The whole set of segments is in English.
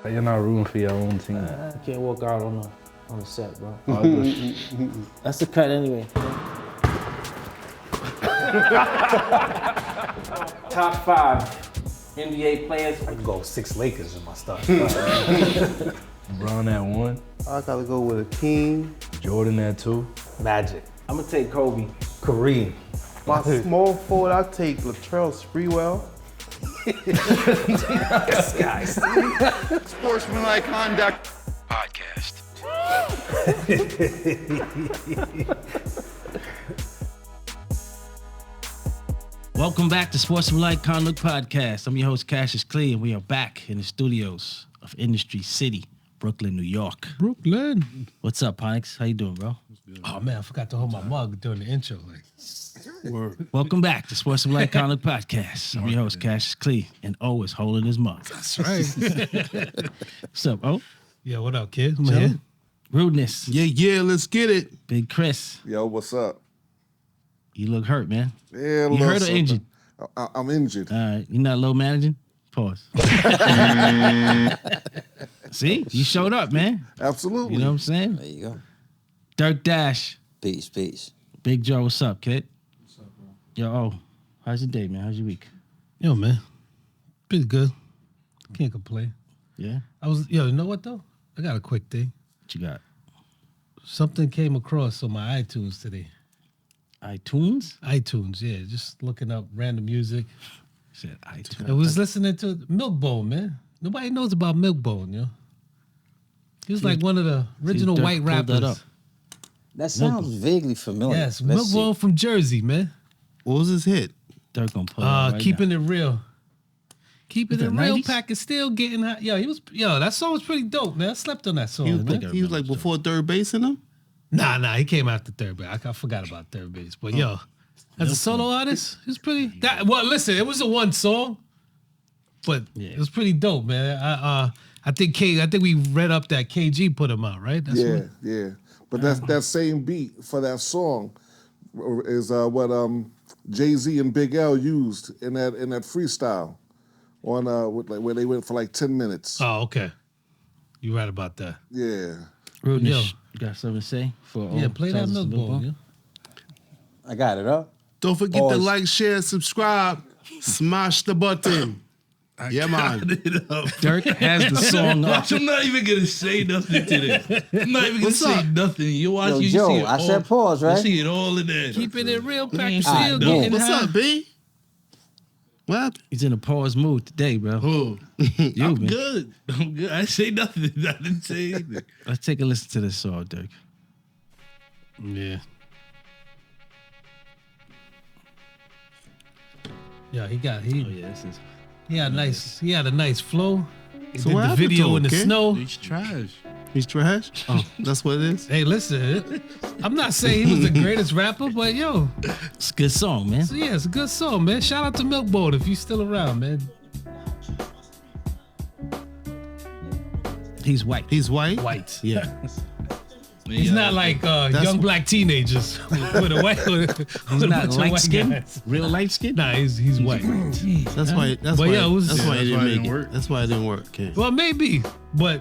You're not rooting for your own team. You can't walk out on the set, bro. Oh, That's the cut anyway. Top 5 NBA players. I can go 6 Lakers in my stuff. LeBron at 1. I gotta go with a King. Jordan at 2. Magic. I'm gonna take Kobe. Kareem. My small forward, I take Latrell Sprewell. This guy. Sportsmanlike Conduct Podcast. Welcome back to Sportsmanlike Conduct Podcast. I'm your host, Cassius Clay, and we are back in the studios of Industry City, Brooklyn, New York. Brooklyn. What's up, Onyx? How you doing, bro? Oh man, I forgot to hold my mug during the intro. Welcome back to Sportsmanlike Conduct Podcast. I'm your host, Cassius Clay, and O is holding his mug. That's right. What's up, O? Yeah, what up, kid? I'm here. Rudeness. Yeah, let's get it. Big Chris. Yo, what's up? You look hurt, man. Yeah, You hurt or something. injured? I'm injured. All right. You not low managing? Pause. See? You showed up, man. Absolutely. You know what I'm saying? There you go. Dirk Dash. Peace. Big Joe, what's up, kid? What's up, bro? Yo, O, how's your day, man? How's your week? Yo, man. Pretty good. Can't complain. Yeah? You know what though? I got a quick thing. What you got? Something came across on my iTunes today. iTunes? iTunes, yeah. Just looking up random music. Said iTunes. I was listening to Milkbone, man. Nobody knows about Milkbone, yo. He was like one of the original Dirk white pulled that rappers. up. That sounds vaguely familiar. Yes, Let's see. Milkbone from Jersey, man. What was his hit? Dirk gonna pull it up right Keeping now. It Real. Keeping Was It that Real 90s? pack is still getting hot. That song was pretty dope, man. I slept on that song, He was, man. he was like before third base in him? Nah, he came after third base. I forgot about third base. But as a solo artist, it was pretty. Listen, it was a one song, but it was pretty dope, man. I think we read up that KG put him out, right? That's Yeah. But that same beat for that song is what Jay-Z and Big L used in that freestyle on where they went for like 10 minutes. Oh, okay. You right about that. Yeah. Rudeness, Yo. you got something to say? Play that Milkbone, yo. I got it up. Don't forget Pause. to like, share, subscribe, smash the button. Yeah, man. Dirk has the song up. I'm not even gonna say nothing to this. I'm not even gonna say nothing. You watch Yo, you Joe, see it I all. said pause, right? You see it all in there. Keeping It Real pack Yeah. is still Alright, getting What's hot. up, B? What happened? He's in a pause mood today, bro. Oh, You, I'm man. good. I'm good. I say nothing. I didn't say anything. Let's take a listen to this song, Dirk. Yeah. Yeah, he had a nice flow. He So did what the happened to video him, in the kid? snow. He's trash. He's trash? Oh, that's what it is? Hey, listen, I'm not saying he was the greatest rapper, but It's a good song, man. it's a good song, man. Shout out to Milkbone if you still around, man. He's white. He's white? White. Yeah. He's not like young black teenagers with a white. He's not light skin? Real light skin? Nah, he's white. That's why it didn't work. That's why it didn't work, kid. Well, maybe, but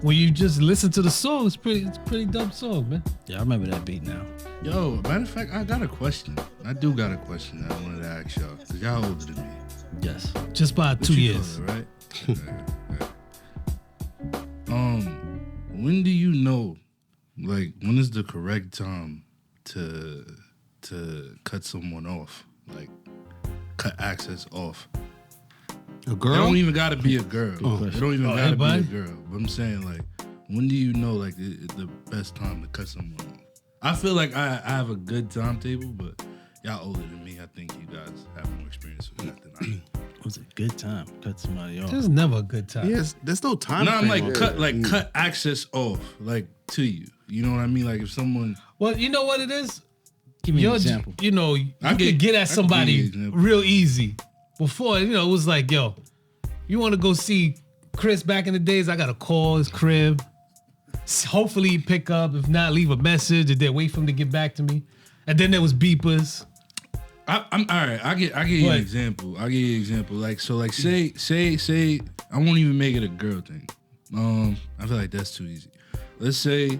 when you just listen to the song, it's a pretty dope song, man. Yeah, I remember that beat now. Yo, matter of fact, I got a question. I do got a question that I wanted to ask y'all. Because y'all older than me. Yes. Just by What 2 you years. call it, right? Right. When do you know, like, when is the correct time to cut someone off? Like, cut access off? A It girl? don't even gotta be a girl. It don't even gotta everybody? be a girl. But I'm saying, like, when do you know, like, the best time to cut someone off? I feel like I have a good timetable, but y'all older than me. I think you guys have more experience with that than I do. It was a good time. Cut somebody off. There's never a good time. Yes, there's no time. No, I'm frame like on it. cut access off, like, to you. You know what I mean? Like, if someone... Well, you know what it is? Give me an example. You know, you I could get at give somebody you an example. real easy. Before, it was like, yo, you want to go see Chris back in the days? I got to call his crib. Hopefully he pick up. If not, leave a message and then wait for him to get back to me. And then there was beepers. I'm all right. I give you an example. Like say I won't even make it a girl thing. I feel like that's too easy. Let's say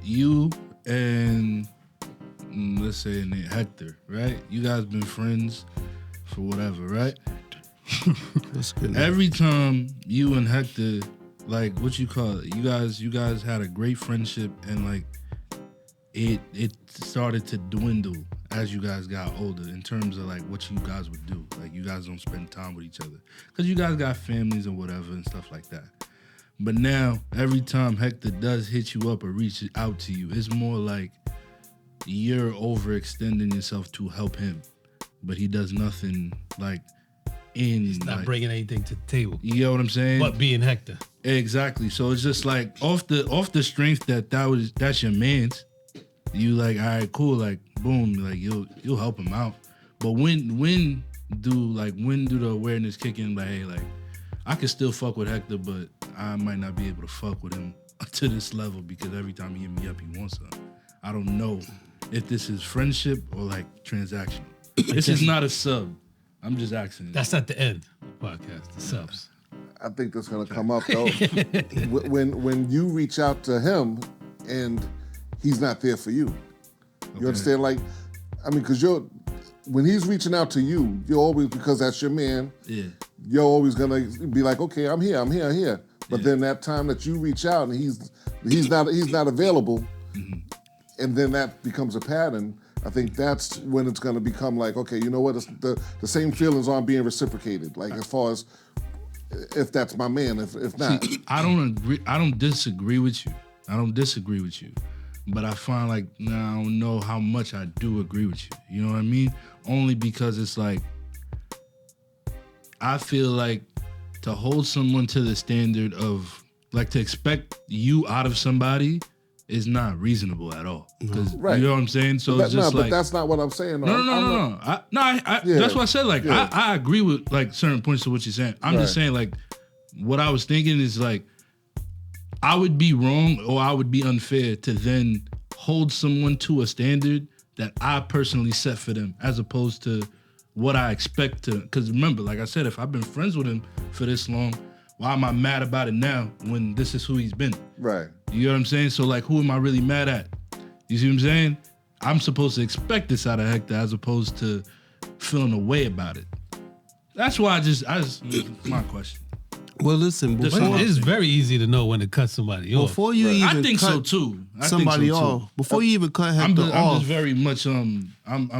you and let's say Hector, right? You guys been friends for whatever, right? That's good. Every time you and Hector, like what you call it, you guys had a great friendship and like it started to dwindle as you guys got older in terms of like what you guys would do. Like you guys don't spend time with each other because you guys got families or whatever and stuff like that. But now every time Hector does hit you up or reach out to you, it's more like you're overextending yourself to help him, but he does nothing like He's not bringing anything to the table. You get what I'm saying? But being Hector. Exactly. So it's just like off the strength that's your man's. You like, all right, cool, like boom, like you'll help him out. But when do the awareness kick in? Like, hey, like I can still fuck with Hector, but I might not be able to fuck with him to this level because every time he hit me up, he wants something. I don't know if this is friendship or like transactional. This is not a sub. I'm just asking. That's not the end of the podcast, the subs. I think that's gonna come up though. when you reach out to him and he's not there for you. You understand? Like, I mean, because when he's reaching out to you, you're always, because that's your man. Yeah. You're always gonna be like, okay, I'm here. But then that time that you reach out and he's not available, and then that becomes a pattern. I think that's when it's gonna become like, okay, you know what? The same feelings aren't being reciprocated. Like as far as if that's my man, if not. See, I don't disagree with you. But I find like now I don't know how much I do agree with you. You know what I mean? Only because it's like I feel like to hold someone to the standard of like to expect you out of somebody is not reasonable at all. Right. You know what I'm saying? So it's just but that's not what I'm saying. No. That's what I said. Like I agree with like certain points of what you're saying. I'm just saying like what I was thinking is like I would be wrong or I would be unfair to then hold someone to a standard that I personally set for them as opposed to what I expect to. Because remember, like I said, if I've been friends with him for this long, why am I mad about it now when this is who he's been? Right. You know what I'm saying? So like, who am I really mad at? You see what I'm saying? I'm supposed to expect this out of Hector as opposed to feeling a way about it. That's why I just my question. Well, listen, It's very easy to know when to cut somebody off. Before you even I think cut so too. somebody off, before you even cut Hector I'm off, just very much I'm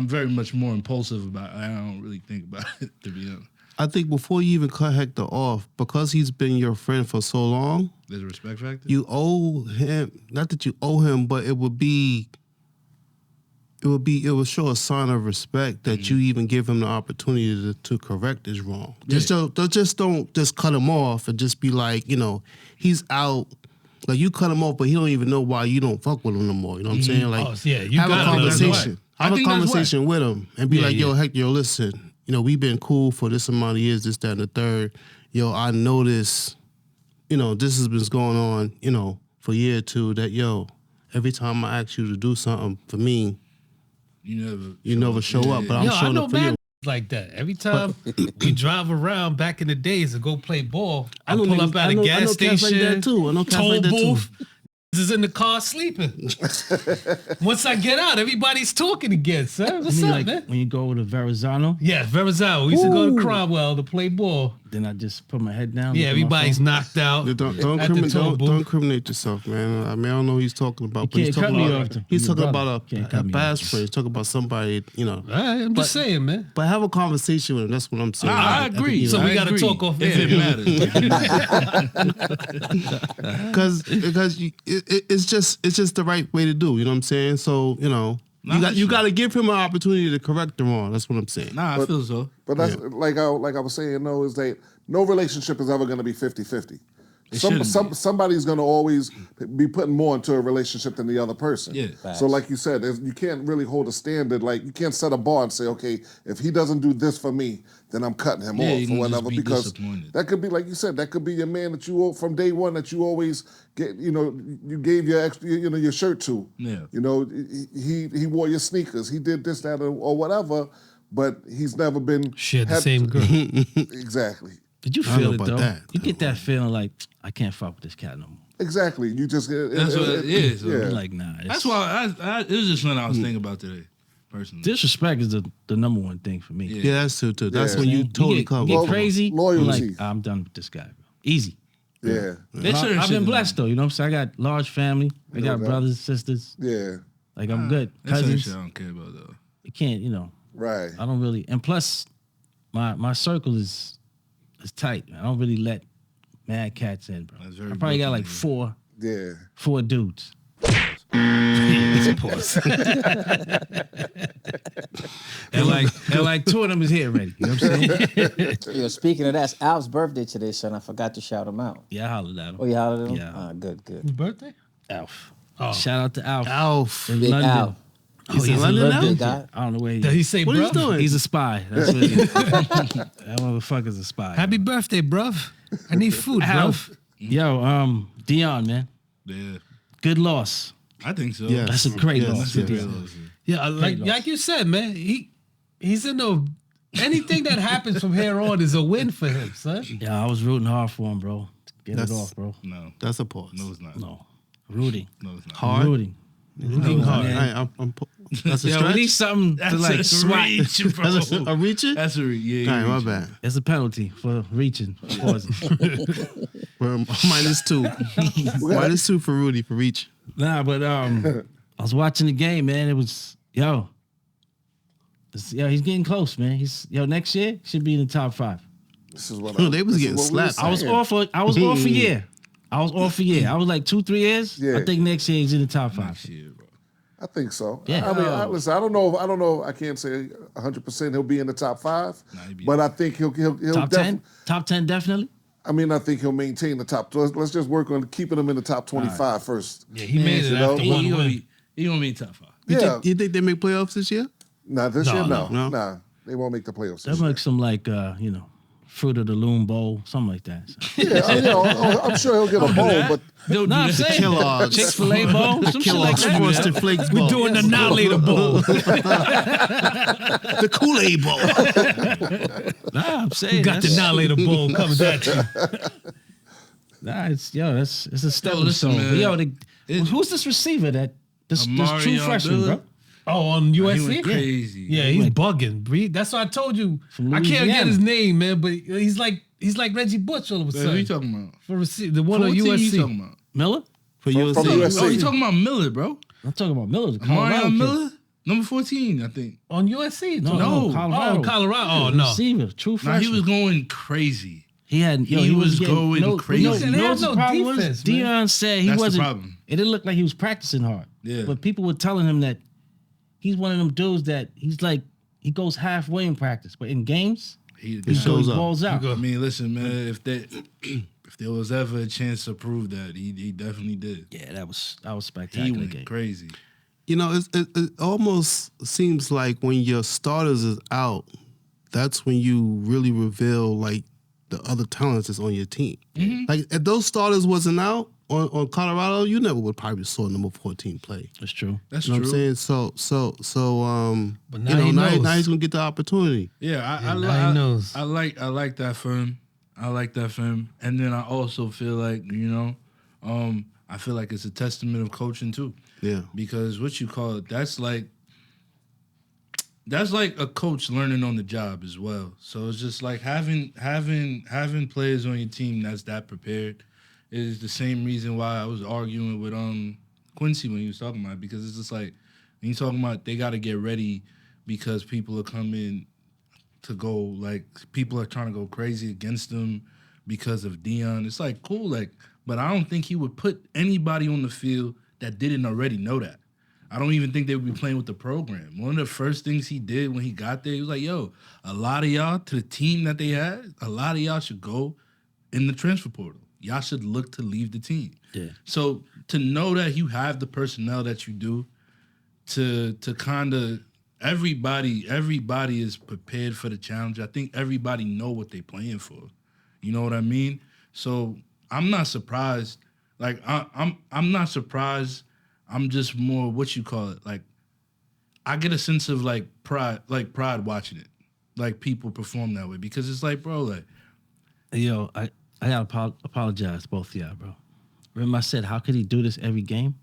very much more impulsive about it. I don't really think about it, to be honest. I think before you even cut Hector off, because he's been your friend for so long, There's a respect factor? you owe him, not that you owe him, but it would show a sign of respect that you even give him the opportunity to correct his wrong. Just don't cut him off and just be like, you know, he's out. Like you cut him off, but he don't even know why you don't fuck with him no more. You know what I'm saying? Like, you have a gotta know conversation. that's Have a conversation with him and be like, yo, yeah. Hector, listen, you know, we've been cool for this amount of years, this, that, and the third. Yo, I notice, you know, this has been going on, you know, for a year or two that, yo, every time I ask you to do something for me, you never show up, but I'm showing up for you. Like that. Every time we drive around back in the days to go play ball, I know pull niggas- up at I a know- I gas know cats station, like that too. I know cats toll like that too. booth. Is in the car sleeping. Once I get out, everybody's talking again, son. What's You mean up, like man? when you go to Verrazano, Yeah, Verrazano. We used to go to Cromwell to play ball. then I just put my head down. Yeah, look at my everybody's phone. knocked out. Don't incriminate yourself, man. I mean, I don't know who he's talking about, but You he's can't talking cut me about off. he's You're talking brother. about Can't a cut me past off. friend. He's talking about somebody, you know. All right, I'm just saying, man. But have a conversation with him. That's what I'm saying. I agree. So we I gotta agree. talk off if air. it matters. Because it's just the right way to do. You know what I'm saying? So you know. You got to give him an opportunity to correct the wrong. That's what I'm saying. I feel so. But that's like I was saying, no, is that no relationship is ever going to be 50-50. shouldn't be. Somebody's going to always be putting more into a relationship than the other person. Yeah. So like you said, you can't really hold a standard. Like you can't set a bar and say, okay, if he doesn't do this for me, then I'm cutting him Yeah, off you or can just whatever. be Because disappointed. that could be, like you said, that could be your man that you from day one that you always get. You know, you gave your extra, your shirt to. Yeah. You know, he wore your sneakers. He did this, that, or whatever. but he's never been Shared the had- same girl. Exactly. Did you I don't feel know it about though? that. You get that feeling like I can't fuck with this cat no more. Exactly. You just That's what it is. Yeah. You're like, nah. That's why it was just something I was thinking about today, personally. Disrespect is the number one thing for me. Yeah. Yeah, that's true too. That's Yeah. when you You totally get, come. you Well, get crazy. you're loyalty. Like, I'm done with this guy. Bro. Easy. Yeah. They But certain I've been shit- blessed though. You know what I'm saying? I got large family. I know got that. brothers, sisters. Yeah. Like I'm good. That's certain Cousins. shit I don't care about though. You can't. You know. Right. I don't really. And plus, my circle is tight. I don't really let mad cats in, bro. That's very I probably got Brooklyn, like yeah. four dudes. and like two of them is here already. You know what I'm saying? Yo, speaking of that, it's Al's birthday today, son. I forgot to shout him out. Yeah, I hollered at him. Oh, you hollered at him? Yeah. Ah, good, good. His birthday? Alf. Oh. Shout out to Alf. Alf. In Big London. Al. He's in London now? Big guy. I don't know where he Did is. he say, What bruv? is he doing? He's a spy. That's what he is. That motherfucker's a spy. Happy birthday, bruv. I need food, bruv. Alf. Yo, Dion, man. Yeah, Good loss. I think so. Yes. That's a great Yes, loss. That's a yes. great loss. Yeah, like you said, man, he's in the anything that happens from here on is a win for him, son. Yeah, I was rooting hard for him, bro. Get That's- it off, bro. No, That's a pause. no, it's not. No. Rooting. No, it's not. Hard. Rooting. Rooting hard. man. That's a Yeah, we stretch. need something to That's like a swat. reach, bro. That's a reaching. That's a reach. Yeah, All right, my reaching. bad. It's a penalty for reaching. Pauses. We're -2. -2 for Rudy for reach. Nah, but I was watching the game, man. It was he's getting close, man. Next year should be in the top 5. This is what They was this is getting what we were slapped. I was saying. off for a year. I was off a year. I was like 2-3 years. Yeah. I think next year he's in the top 5. Shit, bro. I think so. Yeah. I mean, listen, I don't know. I can't say 100% he'll be in the top 5, he'd be- but I think he'll Top 10? Top 10 definitely. I mean, I think he'll maintain the top. Let's just work on keeping him in the top 25 first. Yeah, he made it you know, after He one gonna win. be in top 5. Yeah. You think they make playoffs this year? Nah, this year, no. no. Nah, they won't make the playoffs. They'll This year. make some like Fruit of the Loom Bowl, something like that. Yeah, I'm sure he'll get a bowl, but Don't No, do I'm that. saying Kellogg's. Chick-fil-A Bowl, some shit like Kellogg's that. Frosted Flakes Bowl. We're doing the Annihilator Bowl. the Kool-Aid Bowl. Nah, I'm saying We got the that's- Annihilator Bowl coming at you. Nah, it's a stepping listen, stone. man. But who's this receiver this true Amari freshman, Abdullah? bro? Oh, on He USC? went crazy. Yeah, he's bugging. Breed. That's what I told you. From I can't Louisiana. get his name, man, but he's like Reggie Butch all of a What are sudden. you talking about? For the one on What team you USC. talking about? Miller? For From USC. USC. Oh, you talking about Miller, bro? I'm talking about Miller. The Marion Colorado kid. Miller? Number 14, I think. On USC? No, No. Colorado. Oh, Colorado. Oh, no. Receiver, true Nah, freshman. he was going crazy. He was going crazy. You know, They you know have what the no problem was? defense, man. Deion said he That's the wasn't. problem. It didn't look like he was practicing hard. Yeah. But people were telling him that he's one of them dudes that he's like he goes halfway in practice, but in games He he shows up. balls out. I mean, listen, man. If there was ever a chance to prove that, he definitely did. Yeah, that was He spectacular went game. crazy. You know, it almost seems like when your starters is out, that's when you really reveal like the other talents that's on your team. Like if those starters wasn't out on Colorado, you never would probably saw number 14 play. That's true. That's You know true. what I'm saying? So But you now know, he knows. now he's gonna get the opportunity. Yeah, now he knows. I like that for him. I like that for him. And then I also feel like, I feel like it's a testament of coaching too. Yeah. Because what you call it, that's like a coach learning on the job as well. So it's just like having players on your team that's that prepared is the same reason why I was arguing with Quincy when he was talking about it, because it's just like when you talking about they got to get ready because people are coming to go, like people are trying to go crazy against them because of Dion. It's like cool, like, but I don't think he would put anybody on the field that didn't already know that. I don't even think they would be playing with the program. One of the first things he did when he got there, he was like, yo, a lot of y'all, to the team that they had, a lot of y'all should go in the transfer portal. Y'all should look to leave the team. Yeah. So to know that you have the personnel that you do, to kind of everybody is prepared for the challenge. I think everybody know what they playing for. You know what I mean? So I'm not surprised. Like I'm not surprised. I'm just more what you call it. Like I get a sense of like pride watching it, like people perform that way because it's like, bro, like, Yo, I gotta apologize to both of y'all, bro. Remember I said, how could he do this every game?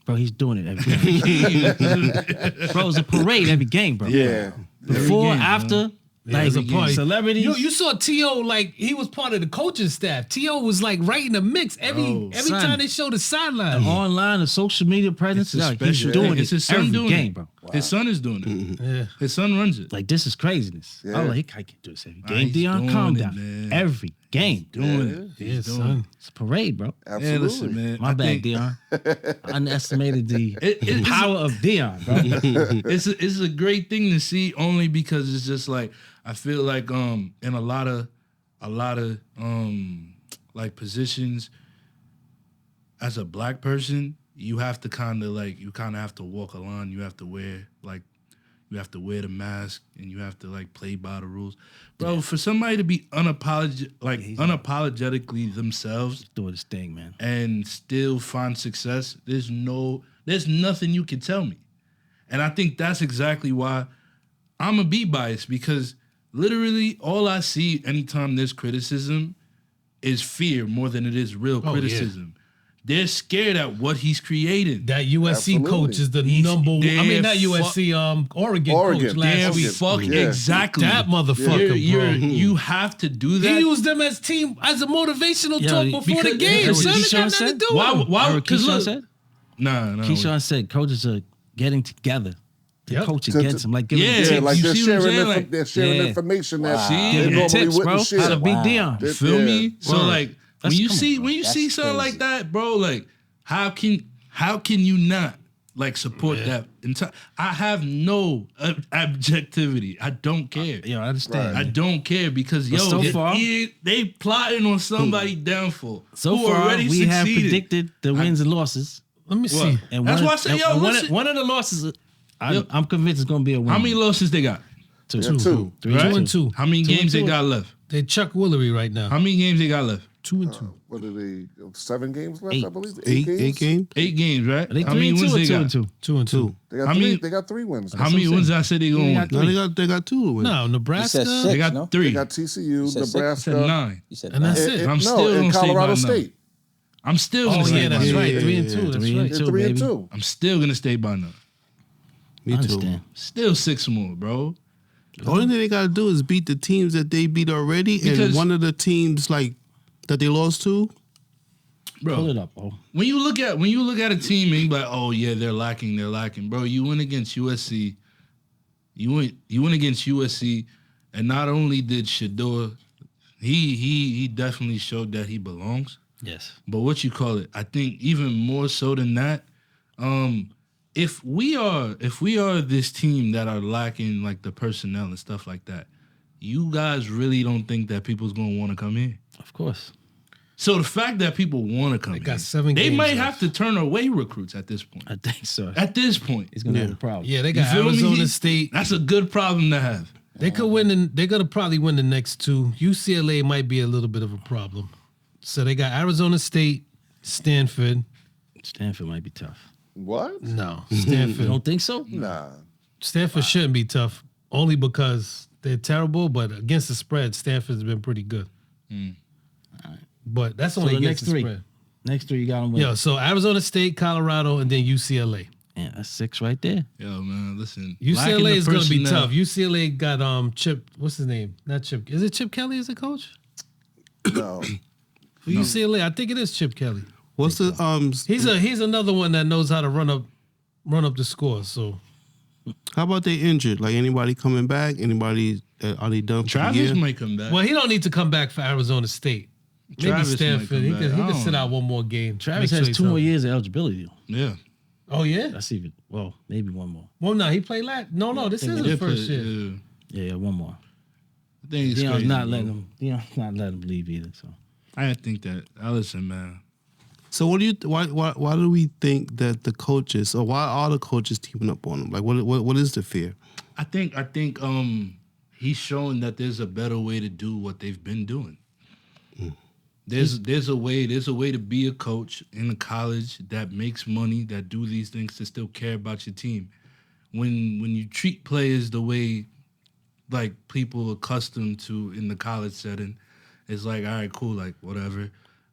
Bro, he's doing it every game. Bro, it's a parade every game, bro. Yeah. Before, game, after, Yeah, like it's a party. celebrities. You saw T.O. like he was part of the coaching staff. T.O. was like right in the mix every son. time they showed the sideline. Online, the social media presence, It's a like, he's special doing thing. It's it his son every doing game, it. bro. His son is doing it. Yeah. His son runs it. Like, this is craziness. Yeah. I'm like, he can't do this every Nah, game. he's Dion, doing calm it, down. man. Every game. Doing it. Yeah, He's doing son. It's a parade, bro. Yeah, Absolutely. listen, man. My I bad, think Dion. I underestimated the it's- power of Dion, bro. it's a great thing to see only because it's just like I feel like in a lot of like positions as a black person, you have to kind of have to walk a line. You have to wear the mask and you have to like play by the rules. Bro, for somebody to be unapologetically themselves Doing this thing, man. and still find success, there's nothing you can tell me. And I think that's exactly why I'm a be biased because literally all I see anytime there's criticism is fear more than it is real criticism. They're scared at what he's created. That USC Absolutely. coach is the number one. I mean, not USC, Oregon coach They're last week. fucking Yeah. exactly That motherfucker, bro. You have to do that. He used them as team as a motivational Yo, talk before the because- game. that's Son, what it Keyshawn got nothing said? to do with Why? him. Why? Remember what Because Keyshawn look, said? no. Keyshawn said coaches are getting together to Yep. coach against him. Like, giving Yeah, him Yeah, tips. like you they're see what I'm sharing, saying? Like, they're sharing yeah. information that See? they Giving Giving him normally tips, bro. wouldn't How to share. beat Dion. You feel Yeah. me? So Word. like That's- when you come on, see bro. when you see That's something crazy. like that, bro, like how can you not like support that? I have no objectivity. I don't care. Yo, I understand. I don't care because But so far- they plotting on somebody's downfall. So who far, already we have succeeded. predicted the wins and losses. Let me What? see. And That's one, why I said, and yo, one, listen. one of the losses, Yo. I'm convinced it's going to be a win. How many losses they got? Two. Yeah, two. Three, Right? 2-2. How many Two and games they two. got left? They Chuck Woolery right now. How many games they got left? 2-2. What are they? 7 games left, I Eight. believe. 8 games? 8 games, right? Are they How 3 many and 2 wins or they 2 got? and 2? 2-2. They got How three. many- They got 3 wins. How many what I'm wins saying. I said they They going? got No, three. they got 2 to win. No, Nebraska. You said They six, got no? 3. They got TCU, said six. I Nebraska, said 9. You said And that's nine. it. I'm still no, in gonna stay by Colorado 9. State. I'm still Oh, gonna stay yeah, by that's 9. right. Yeah, 3 and yeah, 2. That's 3 and right. They're 2, 3 and baby. 2. I'm still gonna stay by 9. Me I too. understand. Still 6 more, bro. The only thing they got to do is beat the teams that they beat already, Because- and one of the teams like that they lost to. Pull it Bro, up, oh. when you look at a team and you be like, oh yeah, they're lacking. Bro, you went against USC. You went against USC, and not only did Shador, he definitely showed that he belongs. Yes. But what you call it? I think even more so than that, if we are this team that are lacking like the personnel and stuff like that, you guys really don't think that people's gonna want to come in. Of course. So the fact that people want to come in, got 7 they games might left. have to turn away recruits at this point. I think so. At this point, He's going to have a problem. Yeah, they You got feel me? Arizona State. That's a good problem to have. They could win. They're gonna probably win the next 2. UCLA might be a little bit of a problem. So they got Arizona State, Stanford. Stanford might be tough. What? No, You Stanford. don't think so? Nah. Stanford shouldn't be tough, only because they're terrible. But against the spread, Stanford's been pretty good. But that's So only the against next the 3. spread. Next 3 you got them with. Yeah, so Arizona State, Colorado, and then UCLA. Yeah, that's 6 right there. Yo, man, listen. UCLA is going to be personnel- tough. UCLA got Chip. What's his name? Not Chip. Is it Chip Kelly as a coach? No. For UCLA, I think it is Chip Kelly. What's the He's another one that knows how to run up the score. So How about they injured? Like anybody coming back? Anybody are they done for the Travis year? might come back. well, he don't need to come back for Arizona State. Maybe Travis might Stanford. come He back. could I don't sit know. out one more game. Travis Make sure has he's 2 more healthy. years of eligibility. Yeah. Oh yeah. That's even, well, maybe 1 more. Well, no, he played last. No, this is his first year. Yeah, 1 more. I think it's Dion's crazy, not bro. letting him. Dion's not letting him leave either. So I think that. Listen, man. So what do you? Why do we think that the coaches, or why are the coaches teaming up on them? Like what is the fear? I think he's showing that there's a better way to do what they've been doing. There's a way to be a coach in a college that makes money, that do these things, to still care about your team. when you treat players the way like people accustomed to in the college setting, it's like, all right, cool, like whatever.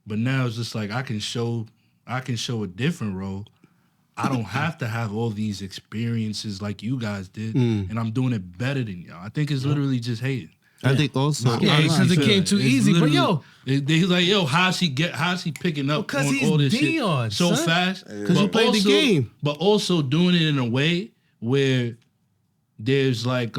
But now it's just like I can show a different role. I don't have to have all these experiences like you guys did, and I'm doing it better than y'all. I think it's literally just hating. I think also because it came too easy. But yo, he's like, yo, how's he picking up because on he's all this Dion, shit so son. fast? Because you played the game. But also doing it in a way where there's like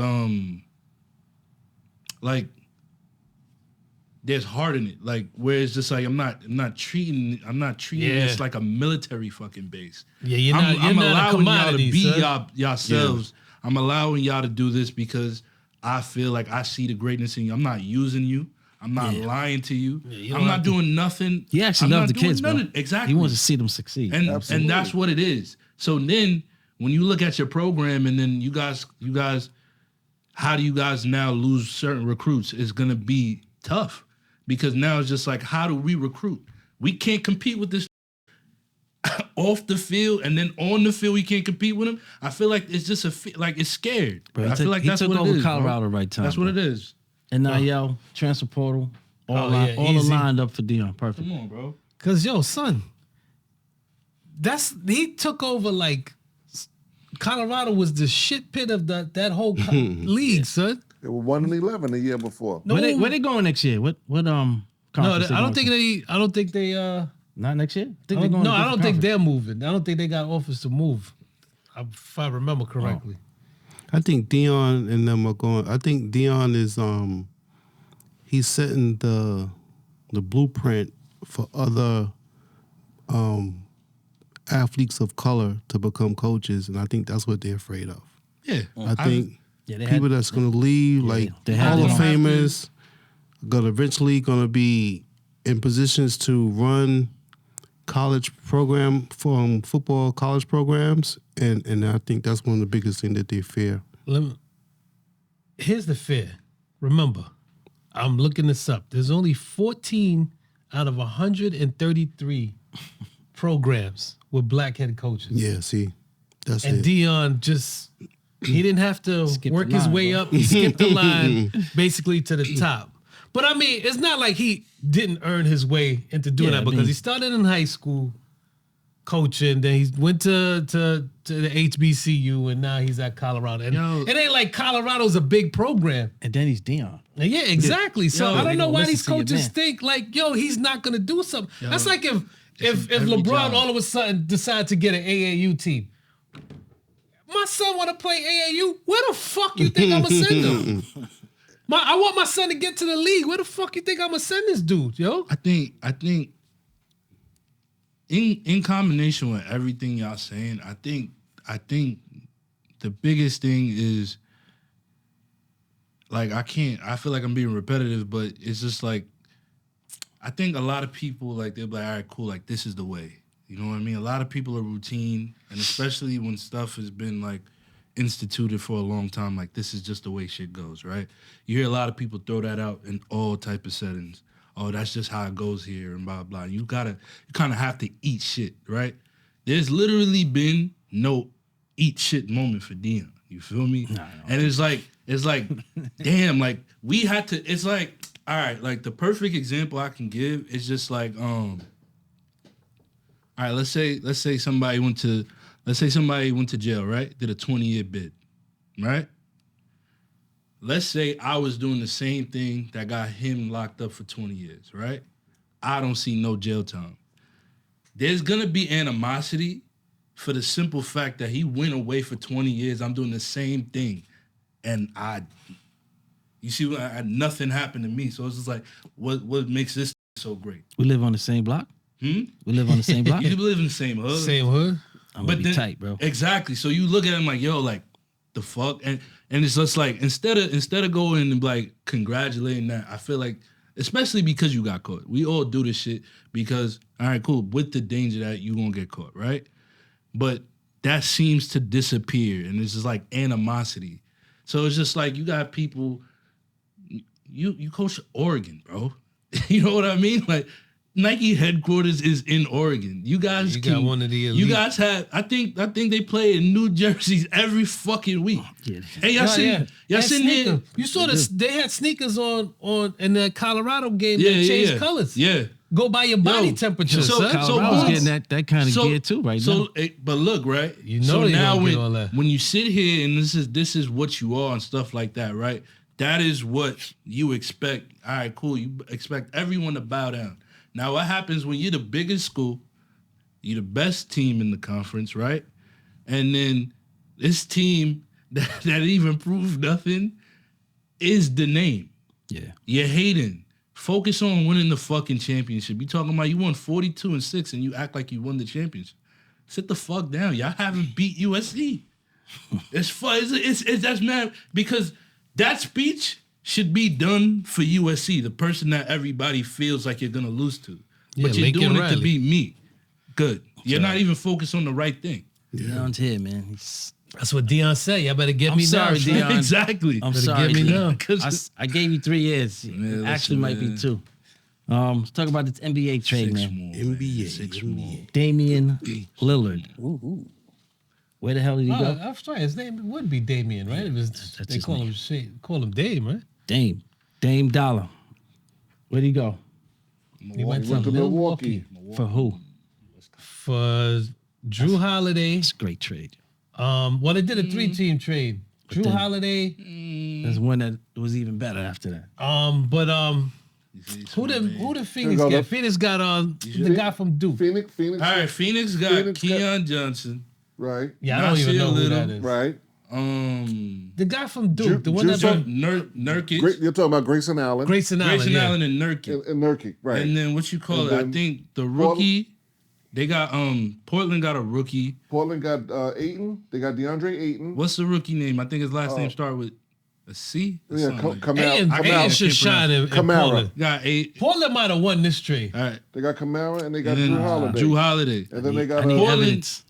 there's heart in it, like where it's just like I'm not treating this like a military fucking base. Yeah, you're I'm not allowing a commodity, y'all to be son. yourselves. Yeah. I'm allowing y'all to do this because I feel like I see the greatness in you. I'm not using you. I'm not lying to you. you I'm not doing nothing. He actually loves the kids, bro. Exactly. He wants to see them succeed. And that's what it is. So then when you look at your program and then you guys, how do you guys now lose certain recruits? It's gonna be tough because now it's just like, how do we recruit? We can't compete with this off the field, and then on the field we can't compete with them. I feel like it's just it's scared. Bro, I feel like that's what it is. He took over Colorado right time. That's what it is. And now, yo, transfer portal, all easy. lined up for Dion. Perfect. Come on, bro. Cause yo, son, he took over like Colorado was the shit pit of that whole league, son. They were 1-11 the year before. No, Where they going next year? What conference I don't think they. Not next year. I don't think they're moving. I don't think they got offers to move. If I remember correctly. I think Dion and them are going. I think Dion is he's setting the blueprint for other athletes of color to become coaches, and I think that's what they're afraid of. Yeah, I think people that's going to leave, like Hall of Famers, eventually going to be in positions to run college program from football college programs, and I think that's one of the biggest things that they fear. Here's the fear. Remember, I'm looking this up. There's only 14 out of 133 programs with black head coaches. Yeah, see, that's and it. Dion he didn't have to work his way up. He skipped the line basically to the top. But I mean, it's not like he didn't earn his way into doing that because he started in high school coaching, then he went to the HBCU, and now he's at Colorado. And it ain't like Colorado's a big program. And then he's Dion. Yeah, exactly. So I don't know why these coaches man. think like, yo, he's not gonna do something. That's like if every LeBron job. all of a sudden decided to get an AAU team. My son want to play AAU. Where the fuck you think I'm gonna send him? I want my son to get to the league. Where the fuck you think I'm gonna send this dude, yo? I think in combination with everything y'all saying, I think the biggest thing is like I feel like I'm being repetitive, but it's just like I think a lot of people like they're like, all right, cool, like this is the way. You know what I mean? A lot of people are routine, and especially when stuff has been like instituted for a long time, like this is just the way shit goes, right? You hear a lot of people throw that out in all type of settings. Oh, that's just how it goes here and blah, blah. You kind of have to eat shit, right? There's literally been no eat shit moment for Dion. You feel me? No. And it's like, damn, like we had to, it's like, all right, like the perfect example I can give is just like, all right, let's say somebody went to jail, right? Did a 20-year bid, right? Let's say I was doing the same thing that got him locked up for 20 years, right? I don't see no jail time. There's gonna be animosity for the simple fact that he went away for 20 years. I'm doing the same thing, and you see, nothing happened to me. So it's just like, what makes this so great? We live on the same block. We live on the same block. You live in the same hood. Same hood. I'm gonna be tight, bro. Exactly. So you look at him like, yo, like the fuck, and it's just like instead of going and like congratulating that, I feel like, especially because you got caught. We all do this shit because, all right, cool, with the danger that you gonna get caught, right? But that seems to disappear, and it's just like animosity. So it's just like you got people. You coach Oregon, bro. You know what I mean? Like Nike headquarters is in Oregon. You guys got one of the elite. You guys have. I think they play in New Jersey every fucking week. Yeah. Hey, y'all sitting here. You saw this? They had sneakers on in the Colorado game. Yeah, that changed yeah. colors. Yeah. Go by your body temperature, so son. Colorado's getting that kind of gear too right now. But look, right? You know so they now don't get all that. when you sit here and this is what you are and stuff like that, right? That is what you expect. All right, cool. You expect everyone to bow down. Now, what happens when you're the biggest school, you're the best team in the conference, right? And then this team that even proved nothing is the name. Yeah. You're hating. Focus on winning the fucking championship. You talking about you won 42-6 and you act like you won the championship. Sit the fuck down. Y'all haven't beat USC. It's fun. It's that's mad because that speech should be done for USC, the person that everybody feels like you're gonna lose to. Yeah, but you're Lincoln doing it Riley. to beat me. Good. You're not even focused on the right thing. Deion's here, man. That's what Deion said. Y'all better get I'm me sorry, now. Deion. Exactly. I'm Better sorry, get me Deion. now. I gave you 3 years. Man, Actually, listen, might be man. 2. Let's talk about this NBA trade, man. NBA. 6 more. Damian Lillard. Where the hell did he Oh, go? that's right. His name would be Damian, right? It was, That's they his call him Dame, right? Dame Dollar. Where'd he go? He went Went to Milwaukee. For who? For Drew Holiday. It's a great trade. Well, they did a 3-team trade. Drew then- Holiday. There's one that was even better after that. Who did Phoenix go, get? the- Phoenix got the guy from Duke. Phoenix. All right, Phoenix got Keon Johnson. Right. Yeah, I don't even know who that Little. is. Right. The guy from Duke, the one that Nurkic. You're talking about Grayson Allen. Grayson Allen. Grayson yeah. Allen and Nurkic. And Nurkic, right. And then what you call And it? I then think the rookie. They got Portland got a rookie. Portland got Ayton. They got DeAndre Ayton. What's the rookie name? I think his last name started with a C. or Yeah, something like that. Ayton Kamara. should shine in Kamara. Portland. Got 8. Portland might have won this trade. All right. They got Kamara and they got And then Drew Holiday. Drew Holiday. And then they got I need Portland. evidence.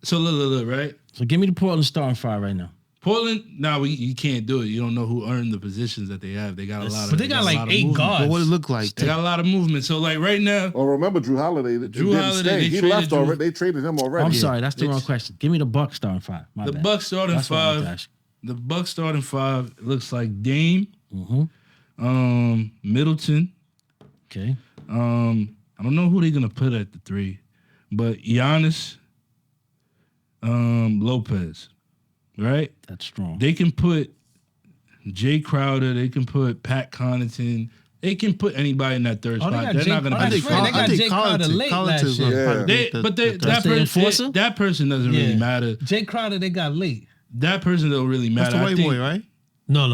So look, right? So give me the Portland starting 5 right now. Portland, you can't do it. You don't know who earned the positions that they have. They got a lot of. But they got a like lot of 8 movement. guards. But what it look like? They got a lot of movement. So like right now, Oh, remember Drew Holiday? It Drew didn't Holiday, stay. they He traded left Drew- already. They traded him already. I'm sorry, that's the wrong It's- question. Give me the Bucks starting 5. My the bad. Bucks starting That's what I meant to 5. ask. The Bucks starting 5 looks like Dame, Middleton. Okay. I don't know who they're gonna put at the 3, but Giannis, Lopez, right? That's strong. They can put Jay Crowder. They can put Pat Connaughton. They can put anybody in that third Oh, they spot. got They're Jay- not gonna oh, be. that's right. They got Jay Crowder late last year. That person doesn't really matter. Jay Crowder, they got late. That person don't really That's matter. the I white think boy, right? No.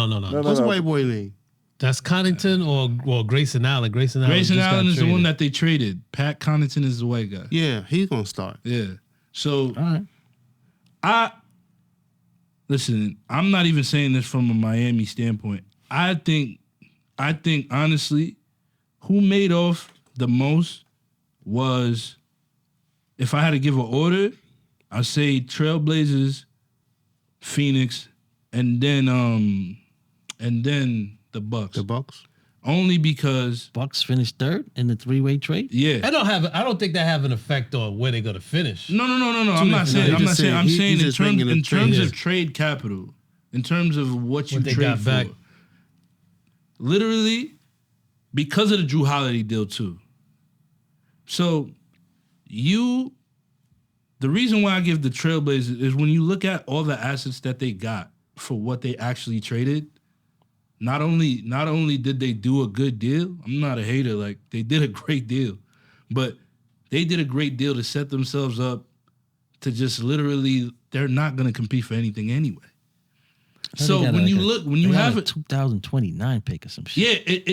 What's the white boy name? That's Connaughton or Grayson Allen. Grayson Allen Grayson just got Allen is the traded. one that they traded. Pat Connaughton is the white guy. Yeah, he's gonna start. Yeah. So All right. listen, I'm not even saying this from a Miami standpoint. I think honestly, who made off the most was, if I had to give an order, I'd say Trailblazers, Phoenix, and then the Bucks. The Bucks. Only because Bucks finished 3rd in the 3-way trade. yeah. I don't think that have an effect on where they're gonna finish. No. I'm not saying. I'm not saying. I'm he's saying in just making a terms trade. of trade capital, in terms of what you What they trade got for. back. Literally, because of the Jrue Holiday deal too. So, the reason why I give the Trailblazers is when you look at all the assets that they got for what they actually traded. Not only did they do a good deal, I'm not a hater, like they did a great deal, but they did a great deal to set themselves up to just literally, they're not going to compete for anything anyway. So when you have a a 2029 pick or some shit. yeah,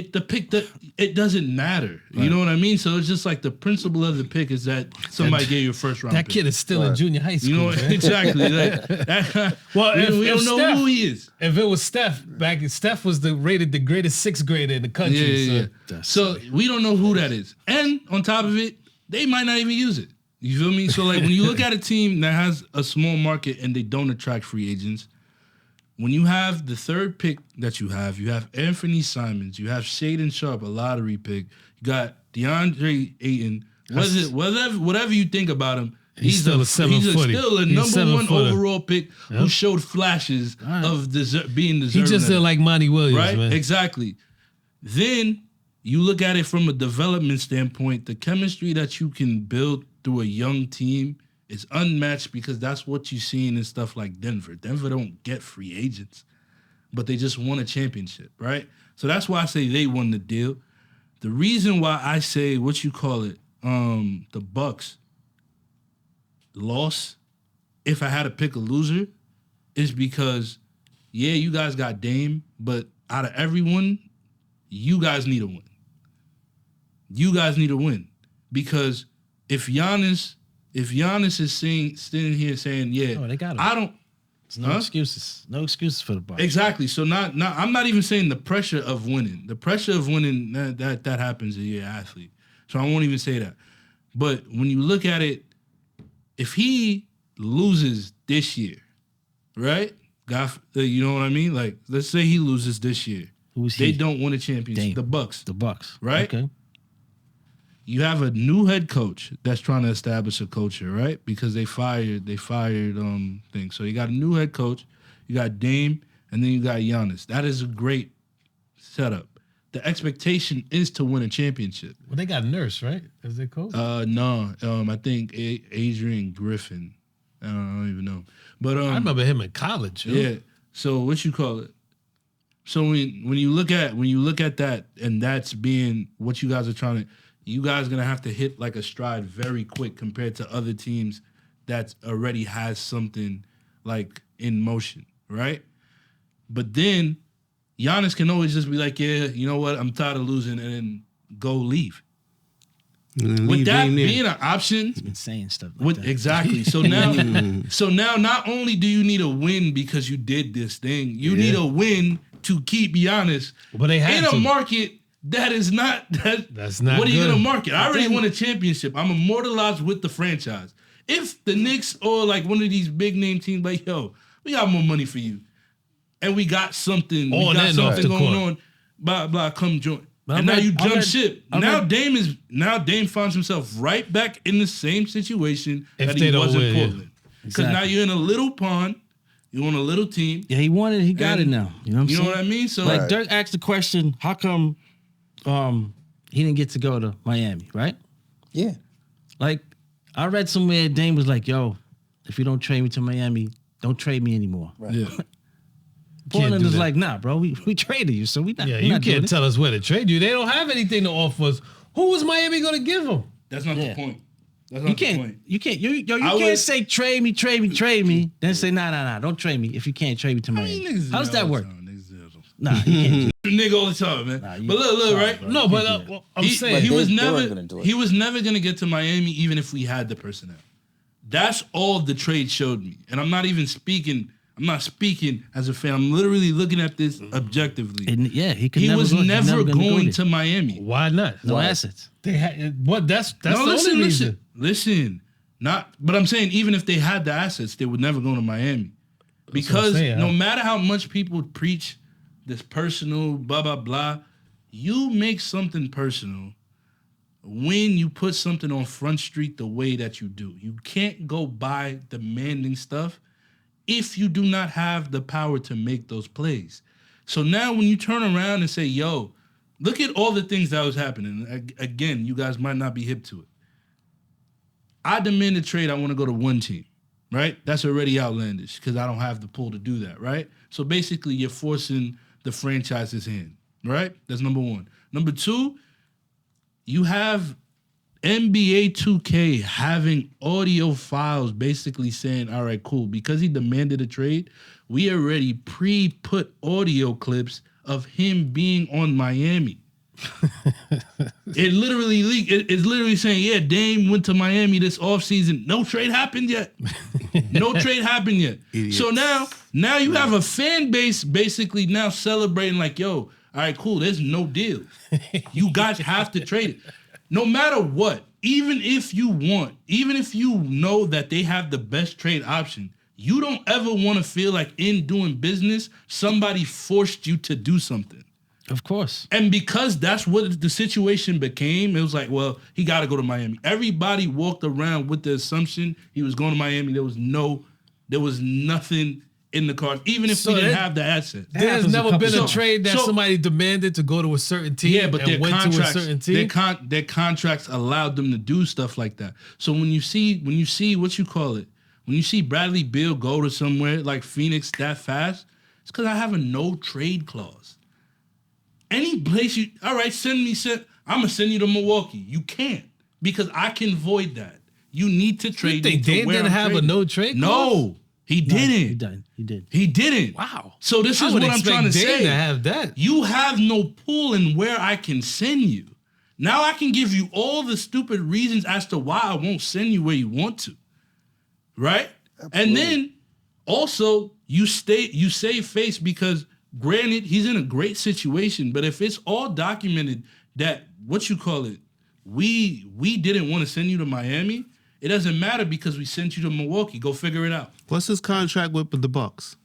it doesn't matter. You know what I mean? So it's just like the principle of the pick is that somebody gave you a first round That pick. kid is still in junior high school. You know man. exactly. Like, that, Well, we don't know Steph- who he is. If it was Steph, Steph was rated the greatest 6th grader in the country. Yeah. So we don't know who that is. And on top of it, they might not even use it. You feel me? So like when you look at a team that has a small market and they don't attract free agents, when you have the third pick that you have Anthony Simons, you have Shaden Sharp, a lottery pick, you got DeAndre Ayton. Whatever you think about him, he's still a 7-footer. Still a number one overall pick who showed flashes of being deserving. He just did like Monty Williams, right? man. Exactly. Then you look at it from a development standpoint, the chemistry that you can build through a young team is unmatched because that's what you're seeing in stuff like Denver. Denver don't get free agents, but they just won a championship, right? So that's why I say they won the deal. The reason why I say the Bucks lost, if I had to pick a loser, is because, yeah, you guys got Dame, but out of everyone, you guys need a win. You guys need a win. Because if Giannis is sitting here saying, yeah, they got him. I don't. There's no excuses. No excuses for the Bucks. Exactly. So not I'm not even saying the pressure of winning. The pressure of winning, that happens to your athlete. So I won't even say that. But when you look at it, if he loses this year, right? You know what I mean? Like, let's say he loses this year. Who's he? They don't win a championship. Dame. The Bucks. The Bucks. Right? Okay. You have a new head coach that's trying to establish a culture, right? Because they fired things. So you got a new head coach, you got Dame, and then you got Giannis. That is a great setup. The expectation is to win a championship. Well, they got Nurse, right? As their coach? No. I think Adrian Griffin. I don't even know. But I remember him in college. Yeah. So what you call it? So when you look at that, and that's being what you guys are trying to, you guys are gonna have to hit like a stride very quick compared to other teams that already has something like in motion, right? But then Giannis can always just be like, yeah, you know what? I'm tired of losing, and then go leave. With that being an option, he's been saying stuff like that. Exactly. So now, not only do you need a win because you did this thing, you need a win to keep Giannis in a market that is not that's not. What are you good. gonna market? I already won a championship. I'm immortalized with the franchise. If the Knicks or like one of these big name teams, like, yo, we got more money for you, and we got something, going on, blah blah, come join. And now you jump ship. Now Dame finds himself right back in the same situation that he was in Portland. Because now you're in a little pond, you're on a little team. Yeah, he got it now. You know what I'm saying? You know what I mean? So like Dirk asked the question, how come he didn't get to go to Miami, right? Yeah. Like, I read somewhere Dame was like, yo, if you don't trade me to Miami, don't trade me anymore. Right. Yeah. Portland is like, nah, bro, we traded you, so we not. Yeah, we you not can't tell us where to trade you. They don't have anything to offer us. Who was Miami going to give them? That's not the point. That's not the point. You can't say trade me, then say nah, don't trade me if you can't trade me to Miami. How does that work? Nah, you can't. Nigga all the time, man. But look, right? Bro. No, but I'm saying he was never gonna get to Miami even if we had the personnel. That's all the trade showed me, and I'm not speaking as a fan. I'm literally looking at this objectively. And he was never going to Miami. Why not? No assets. They had what? That's the only reason. Listen. But I'm saying even if they had the assets, they would never go to Miami, because no matter how much people preach this personal blah blah blah, you make something personal when you put something on Front Street the way that you do. You can't go by demanding stuff if you do not have the power to make those plays. So now when you turn around and say, yo, look at all the things that was happening. Again, you guys might not be hip to it. I demand a trade. I want to go to one team, right? That's already outlandish because I don't have the pull to do that, right? So basically you're forcing the franchise's hand, right? That's number one. Number two, you have NBA 2K having audio files basically saying, all right, cool, because he demanded a trade, we already pre-put audio clips of him being on Miami. It literally leaked. It's literally saying, yeah, Dame went to Miami this offseason. No trade happened yet. Idiots. So now you have a fan base basically now celebrating like, yo, all right, cool, there's no deal. You guys have to trade it. No matter what, even if you know that they have the best trade option, you don't ever want to feel like in doing business, somebody forced you to do something. Of course. And because that's what the situation became, it was like, well, he got to go to Miami. Everybody walked around with the assumption he was going to Miami. There was nothing in the cards, even if we didn't have the asset. There's never been a trade that so- somebody demanded to go to a certain team. Yeah, but and their went contracts, to a certain team. their contracts allowed them to do stuff like that. So when you see what you call it, when you see Bradley Beal go to somewhere like Phoenix that fast, it's because I have a no trade clause. Any place all right, I'm gonna send you to Milwaukee. You can't because I can void that. You need to trade. You think me to Dame where didn't I'm have a trading. no trade clause? No, he didn't. He did. Wow. So this I is would what I'm expect trying to Dame say. to have that. You have no pull in where I can send you. Now I can give you all the stupid reasons as to why I won't send you where you want to. Right? Absolutely. And then also you save face because granted he's in a great situation, but if it's all documented that we didn't want to send you to Miami, it doesn't matter because we sent you to Milwaukee. Go figure it out. What's his contract with the Bucks?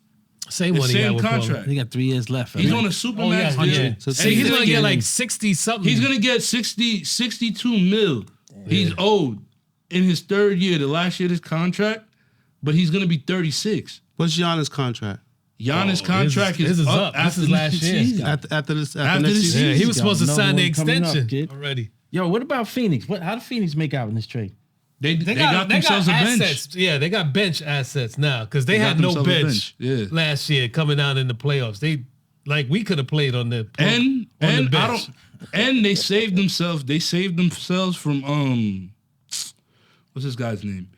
Same The one. same he got with contract. He got 3 years left. He's right? on a supermax deal. Yeah. So So he's gonna gonna get like 60 something. He's gonna get 62 mil. He's owed in his third year, the last year of his contract, but he's gonna be 36. What's Giannis' contract? Giannis' contract his is up. This after is last next year. season. After After next this season? Yeah, he was supposed to Got sign the another one coming up, extension kid. already. Yo, what about Phoenix? How did Phoenix make out in this trade? They got themselves a bench. assets. Yeah, they got bench assets now because they had got no themselves a bench, bench. Yeah. last year coming out in the playoffs. We could have played on the And on the I bench. don't. And they saved themselves. They saved themselves from what's this guy's name?